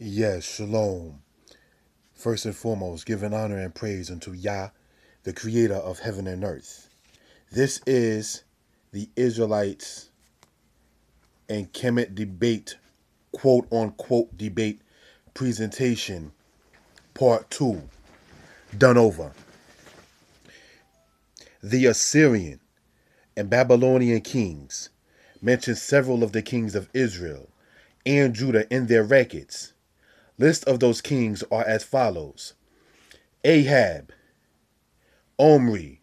Yes, Shalom. First and foremost, giving honor and praise unto Yah, the creator of heaven and earth. This is the Israelites and Kemet debate, quote unquote debate presentation, part 2, done over. The Assyrian and Babylonian kings mention several of the kings of Israel and Judah in their records. List of those kings are as follows: Ahab, Omri,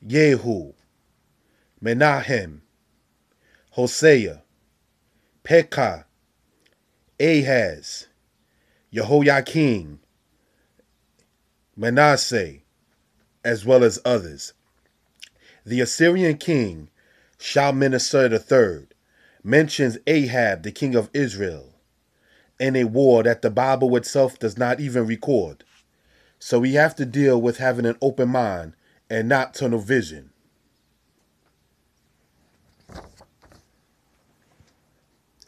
Jehu, Menahem, Hosea, Pekah, Ahaz, Jehoiakim, Manasseh, as well as others. The Assyrian king, Shalmaneser III, mentions Ahab, the king of Israel, in a war that the Bible itself does not even record. So we have to deal with having an open mind and not tunnel vision.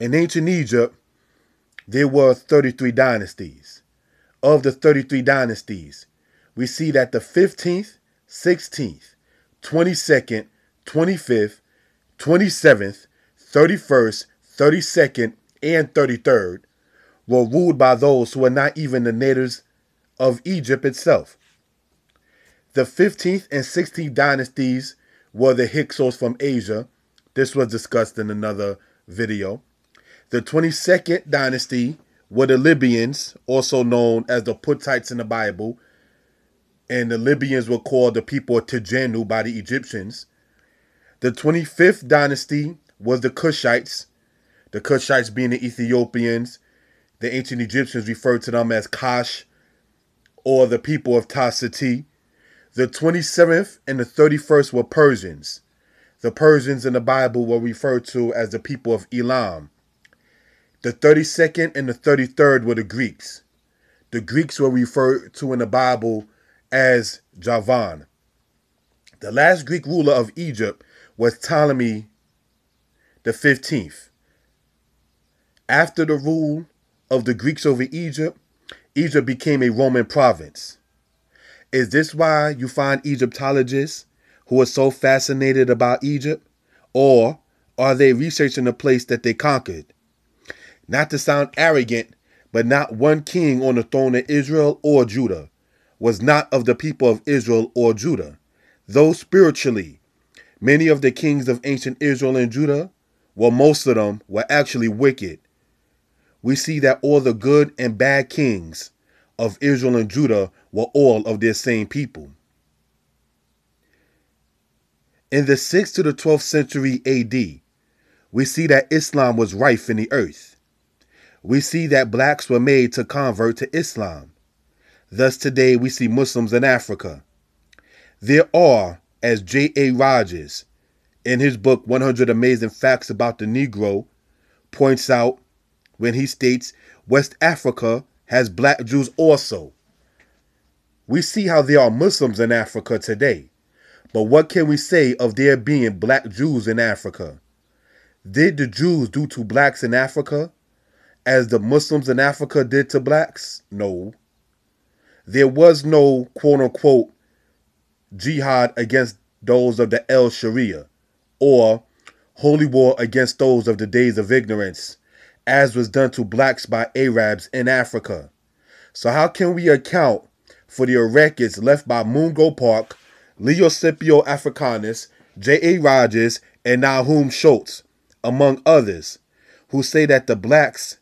In ancient Egypt, there were 33 dynasties. Of the 33 dynasties, we see that the 15th, 16th, 22nd, 25th, 27th, 31st, 32nd, and 33rd were ruled by those who were not even the natives of Egypt itself. The 15th and 16th dynasties were the Hyksos from Asia. This was discussed in another video. The 22nd dynasty were the Libyans, also known as the Puttites in the Bible, and the Libyans were called the people of Tijanu by the Egyptians. The 25th dynasty was the Cushites being the Ethiopians. The ancient Egyptians referred to them as Kash, or the people of Tasiti. The 27th and the 31st were Persians. The Persians in the Bible were referred to as the people of Elam. The 32nd and the 33rd were the Greeks. The Greeks were referred to in the Bible as Javan. The last Greek ruler of Egypt was Ptolemy the 15th. After the rule of the Greeks over Egypt, Egypt became a Roman province. Is this why you find Egyptologists who are so fascinated about Egypt? Or are they researching the place that they conquered? Not to sound arrogant, but not one king on the throne of Israel or Judah was not of the people of Israel or Judah. Though spiritually, many of the kings of ancient Israel and Judah, well, most of them were actually wicked. We see that all the good and bad kings of Israel and Judah were all of their same people. In the 6th to the 12th century AD, we see that Islam was rife in the earth. We see that blacks were made to convert to Islam. Thus today we see Muslims in Africa. There are, as J.A. Rogers, in his book 100 Amazing Facts About the Negro, points out when he states West Africa has black Jews also. We see how there are Muslims in Africa today. But what can we say of there being black Jews in Africa? Did the Jews do to blacks in Africa as the Muslims in Africa did to blacks? No. There was no quote-unquote jihad against those of the El Sharia or holy war against those of the days of ignorance, as was done to blacks by Arabs in Africa. So how can we account for the records left by Mungo Park, Leo Scipio Africanus, J.A. Rogers, and Nahum Schultz, among others, who say that the blacks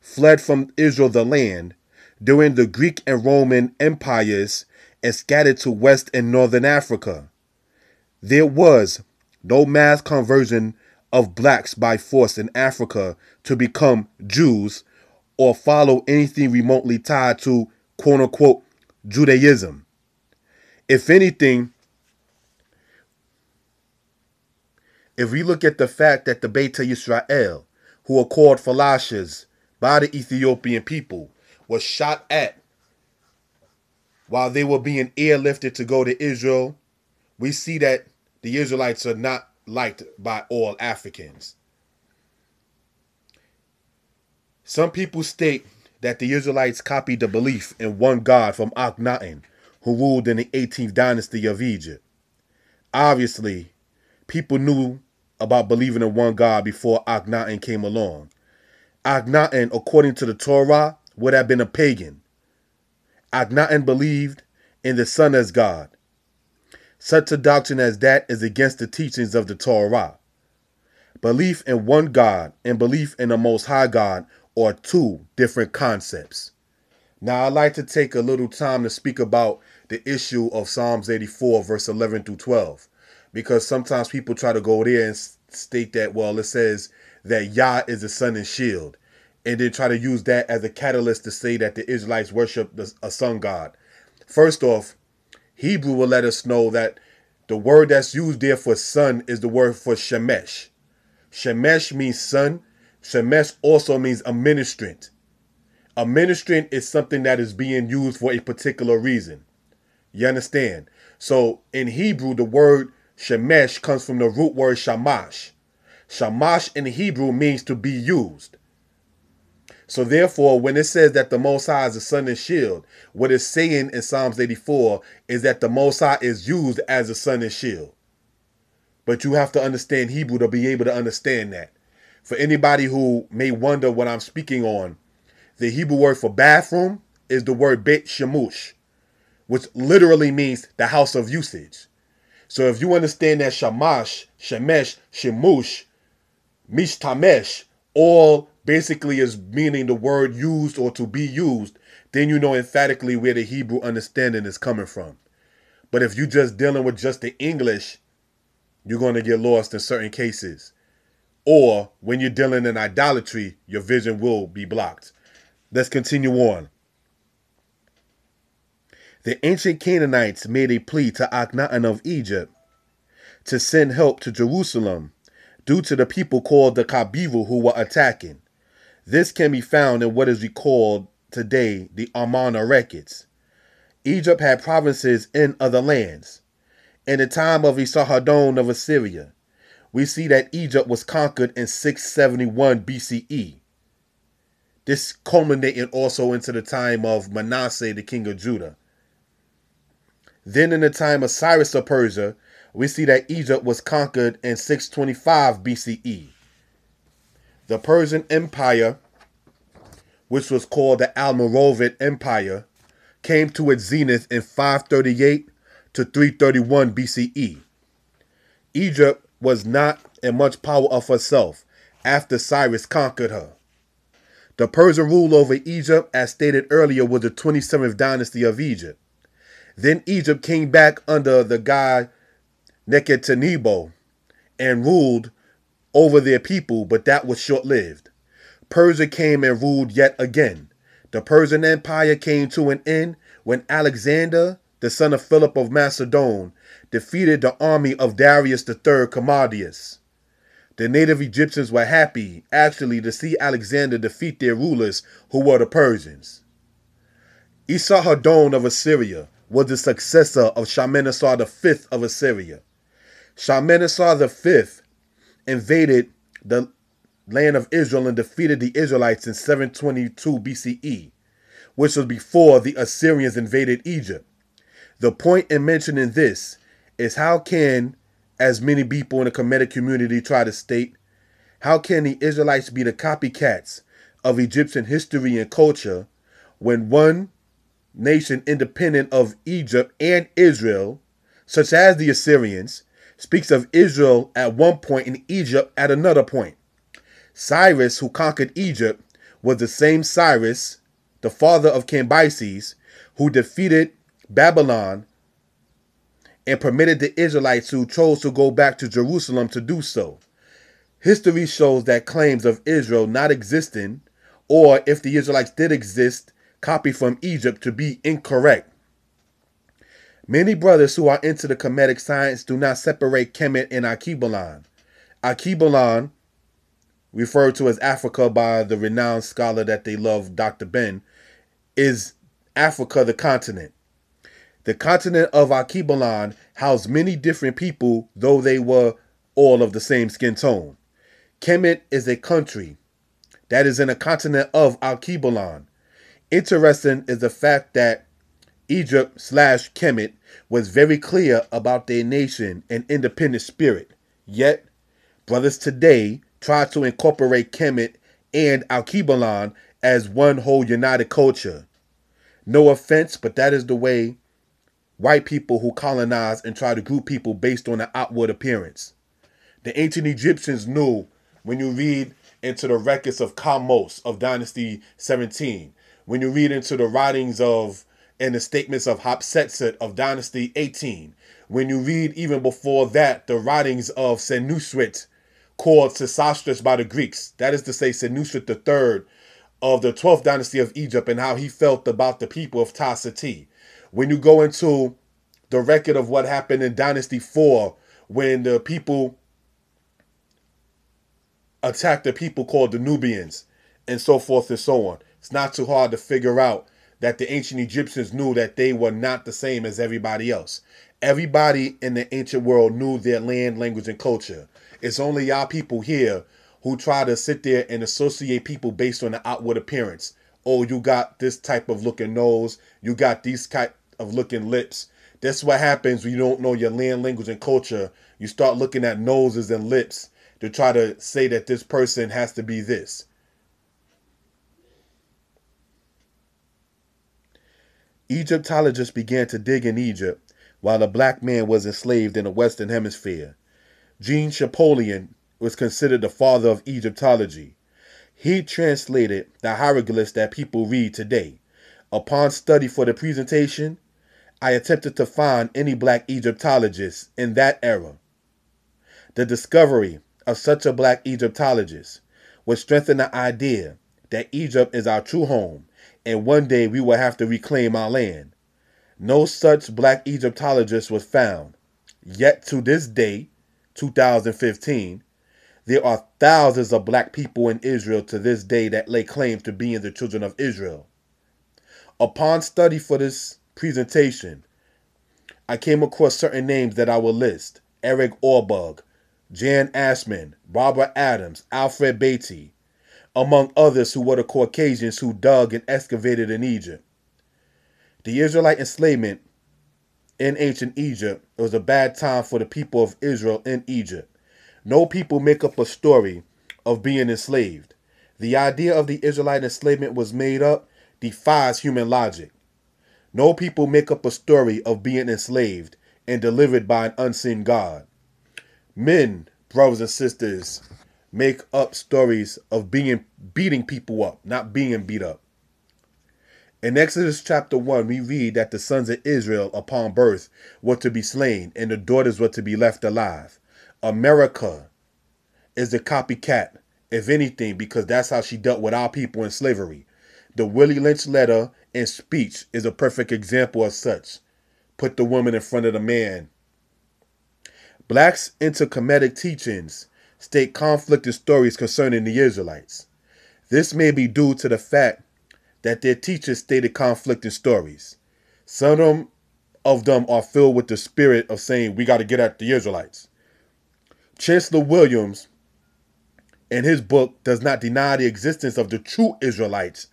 fled from Israel the land during the Greek and Roman empires and scattered to West and Northern Africa? There was no mass conversion of blacks by force in Africa to become Jews or follow anything remotely tied to quote-unquote Judaism. If anything, if we look at the fact that the Yeshiah Yisrael, who are called Falashas by the Ethiopian people, was shot at while they were being airlifted to go to Israel, we see that the Israelites are not liked by all Africans. Some people state that the Israelites copied the belief in one God from Akhenaten, who ruled in the 18th dynasty of Egypt. Obviously, people knew about believing in one God before Akhenaten came along. Akhenaten, according to the Torah, would have been a pagan. Akhenaten believed in the sun as God. Such a doctrine as that is against the teachings of the Torah. Belief in one God and belief in the Most High God are two different concepts. Now, I'd like to take a little time to speak about the issue of Psalms 84, verse 11 through 12, because sometimes people try to go there and state that, well, it says that Yah is the sun and shield, and then try to use that as a catalyst to say that the Israelites worship a sun god. First off, Hebrew will let us know that the word that's used there for sun is the word for shemesh. Shemesh means sun. Shemesh also means a ministrant. A ministrant is something that is being used for a particular reason. You understand? So in Hebrew, the word shemesh comes from the root word shamash. Shamash in Hebrew means to be used. So therefore, when it says that the Most High is the sun and shield, what it's saying in Psalms 84 is that the Most High is used as a sun and shield. But you have to understand Hebrew to be able to understand that. For anybody who may wonder what I'm speaking on, the Hebrew word for bathroom is the word Beit Shemush, which literally means the house of usage. So if you understand that Shamash, Shemesh, Shemush, Mishtamesh, all basically is meaning the word used or to be used, then you know emphatically where the Hebrew understanding is coming from. But if you're just dealing with just the English, you're going to get lost in certain cases. Or when you're dealing in idolatry, your vision will be blocked. Let's continue on. The ancient Canaanites made a plea to Akhenaten of Egypt to send help to Jerusalem due to the people called the Kabiru who were attacking. This can be found in what is recalled today the Amarna records. Egypt had provinces in other lands. In the time of Esarhaddon of Assyria, we see that Egypt was conquered in 671 BCE. This culminated also into the time of Manasseh, the king of Judah. Then in the time of Cyrus of Persia, we see that Egypt was conquered in 625 BCE. The Persian Empire, which was called the Almoravid Empire, came to its zenith in 538 to 331 BCE. Egypt was not in much power of herself after Cyrus conquered her. The Persian rule over Egypt, as stated earlier, was the 27th dynasty of Egypt. Then Egypt came back under the guy Nekhtenebo and ruled over their people, but that was short-lived. Persia came and ruled yet again. The Persian Empire came to an end when Alexander, the son of Philip of Macedon, defeated the army of Darius III Commodius. The native Egyptians were happy, actually, to see Alexander defeat their rulers, who were the Persians. Esarhaddon of Assyria was the successor of Shalmaneser V of Assyria. Shalmaneser V invaded the land of Israel and defeated the Israelites in 722 BCE, which was before the Assyrians invaded Egypt. The point in mentioning this is how can, as many people in the Kemetic community try to state, how can the Israelites be the copycats of Egyptian history and culture when one nation independent of Egypt and Israel, such as the Assyrians, speaks of Israel at one point and Egypt at another point? Cyrus, who conquered Egypt, was the same Cyrus, the father of Cambyses, who defeated Babylon and permitted the Israelites who chose to go back to Jerusalem to do so. History shows that claims of Israel not existing, or if the Israelites did exist, copied from Egypt, to be incorrect. Many brothers who are into the Kemetic science do not separate Kemet and Akibalon. Akibalon, referred to as Africa by the renowned scholar that they love, Dr. Ben, is Africa, the continent. The continent of Akibalon housed many different people, though they were all of the same skin tone. Kemet is a country, that is in the continent of Alkebulan. Interesting is the fact that Egypt slash Kemet was very clear about their nation and independent spirit. Yet, brothers today try to incorporate Kemet and Alkebulan as one whole united culture. No offense, but that is the way white people who colonize and try to group people based on the outward appearance. The ancient Egyptians knew, when you read into the records of Kamose of Dynasty 17, when you read into the writings of and the statements of Hatshepsut of Dynasty 18, when you read even before that the writings of Senusret, called Sesostris by the Greeks, that is to say Senusret III of the 12th dynasty of Egypt, and how he felt about the people of Tasati. When you go into the record of what happened in Dynasty 4, when the people attacked the people called the Nubians, and so forth and so on. It's not too hard to figure out that the ancient Egyptians knew that they were not the same as everybody else. Everybody in the ancient world knew their land, language, and culture. It's only y'all people here who try to sit there and associate people based on the outward appearance. Oh, you got this type of looking nose. You got these type of looking lips. That's what happens when you don't know your land, language, and culture. You start looking at noses and lips to try to say that this person has to be this. Egyptologists began to dig in Egypt while a black man was enslaved in the Western Hemisphere. Jean Champollion was considered the father of Egyptology. He translated the hieroglyphs that people read today. Upon study for the presentation, I attempted to find any black Egyptologists in that era. The discovery of such a black Egyptologist would strengthen the idea that Egypt is our true home, and one day we will have to reclaim our land. No such black Egyptologist was found. Yet to this day, 2015, there are thousands of black people in Israel to this day that lay claim to being the children of Israel. Upon study for this presentation, I came across certain names that I will list: Eric Orbug, Jan Ashman, Barbara Adams, Alfred Beatty, among others who were the Caucasians who dug and excavated in Egypt. The Israelite enslavement in ancient Egypt was a bad time for the people of Israel in Egypt. No people make up a story of being enslaved. The idea of the Israelite enslavement was made up defies human logic. No people make up a story of being enslaved and delivered by an unseen God. Men, brothers and sisters, make up stories of beating people up, not being beat up. In Exodus chapter 1, we read that the sons of Israel upon birth were to be slain and the daughters were to be left alive. America is the copycat, if anything, because that's how she dealt with our people in slavery. The Willie Lynch letter and speech is a perfect example of such. Put the woman in front of the man. Blacks' interkemetic teachings state conflicting stories concerning the Israelites. This may be due to the fact that their teachers stated conflicting stories. Some of them are filled with the spirit of saying, we got to get at the Israelites. Chancellor Williams, in his book, does not deny the existence of the true Israelites,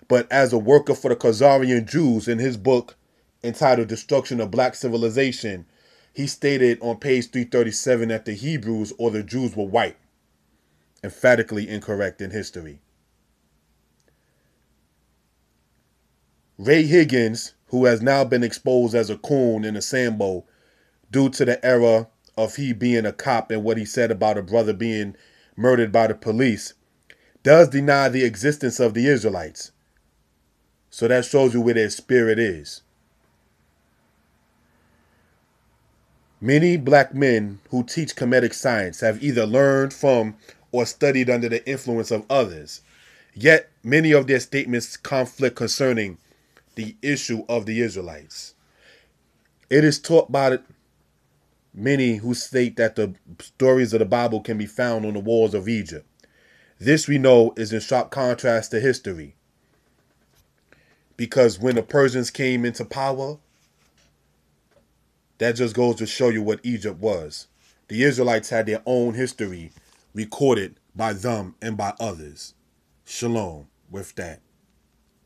but as a worker for the Khazarian Jews in his book entitled Destruction of Black Civilization, he stated on page 337 that the Hebrews or the Jews were white. Emphatically incorrect in history. Ray Higgins, who has now been exposed as a coon and a Sambo due to the era of he being a cop and what he said about a brother being murdered by the police, does deny the existence of the Israelites. So that shows you where their spirit is. Many black men who teach Kemetic science have either learned from or studied under the influence of others. Yet many of their statements conflict concerning the issue of the Israelites. It is taught by many who state that the stories of the Bible can be found on the walls of Egypt. This, we know, is in sharp contrast to history. Because when the Persians came into power, that just goes to show you what Egypt was. The Israelites had their own history recorded by them and by others. Shalom with that.